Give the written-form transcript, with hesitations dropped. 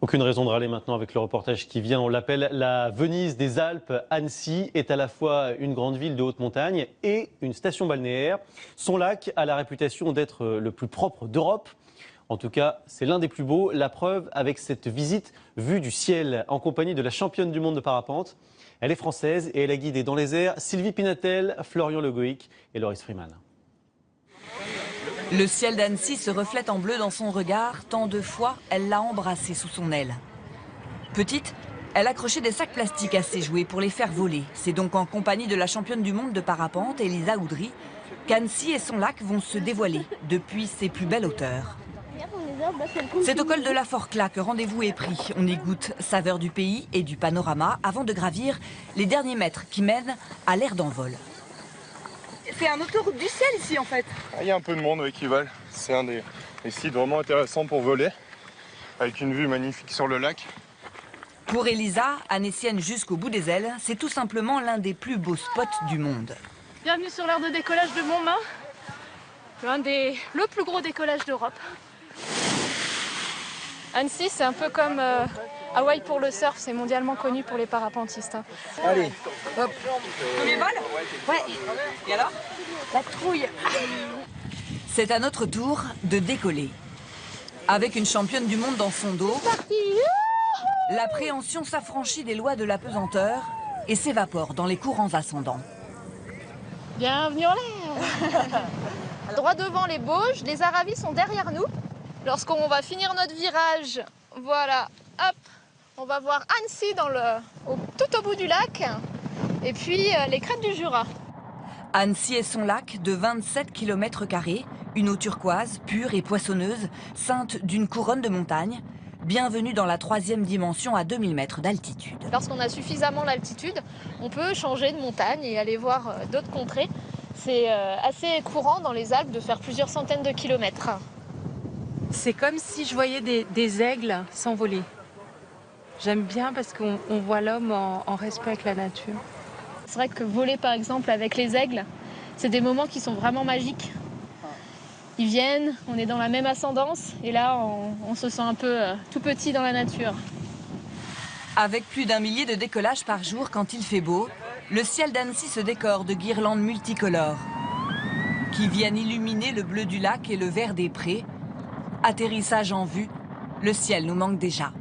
Aucune raison de râler maintenant avec le reportage qui vient. On l'appelle la Venise des Alpes. Annecy est à la fois une grande ville de haute montagne et une station balnéaire. Son lac a la réputation d'être le plus propre d'Europe. En tout cas, c'est l'un des plus beaux. La preuve avec cette visite vue du ciel en compagnie de la championne du monde de parapente. Elle est française et elle a guidé dans les airs Sylvie Pinatel, Florian Le Goïc et Loris Freeman. Le ciel d'Annecy se reflète en bleu dans son regard, tant de fois elle l'a embrassé sous son aile. Petite, elle accrochait des sacs plastiques à ses jouets pour les faire voler. C'est donc en compagnie de la championne du monde de parapente, Elisa Oudry, qu'Annecy et son lac vont se dévoiler depuis ses plus belles hauteurs. C'est au col de la Forclaz que rendez-vous est pris. On y goûte saveur du pays et du panorama avant de gravir les derniers mètres qui mènent à l'aire d'envol. C'est un autoroute du ciel ici en fait. Il y a un peu de monde qui vole. C'est un des sites vraiment intéressants pour voler, avec une vue magnifique sur le lac. Pour Elisa, annécienne jusqu'au bout des ailes, c'est tout simplement l'un des plus beaux spots du monde. Bienvenue sur l'aire de décollage de Montmain, le plus gros décollage d'Europe. Annecy, c'est un peu comme Hawaï pour le surf, c'est mondialement connu pour les parapentistes. Allez, hop. Premier vol ? Ouais. Et alors ? La trouille. C'est à notre tour de décoller. Avec une championne du monde dans son dos, l'appréhension s'affranchit des lois de la pesanteur et s'évapore dans les courants ascendants. Bienvenue en l'air. Droit devant les Bauges, les Aravis sont derrière nous. Lorsqu'on va finir notre virage, voilà, hop, on va voir Annecy tout au bout du lac, et puis les crêtes du Jura. Annecy et son lac de 27 km², une eau turquoise, pure et poissonneuse, ceinte d'une couronne de montagnes. Bienvenue dans la 3e dimension à 2000 mètres d'altitude. Lorsqu'on a suffisamment d'altitude, on peut changer de montagne et aller voir d'autres contrées. C'est assez courant dans les Alpes de faire plusieurs centaines de kilomètres. C'est comme si je voyais des aigles s'envoler. J'aime bien parce qu'on voit l'homme en respect avec la nature. C'est vrai que voler par exemple avec les aigles, c'est des moments qui sont vraiment magiques. Ils viennent, on est dans la même ascendance et là on se sent un peu tout petit dans la nature. Avec plus d'1 millier de décollages par jour quand il fait beau, le ciel d'Annecy se décore de guirlandes multicolores qui viennent illuminer le bleu du lac et le vert des prés. Atterrissage en vue, le ciel nous manque déjà.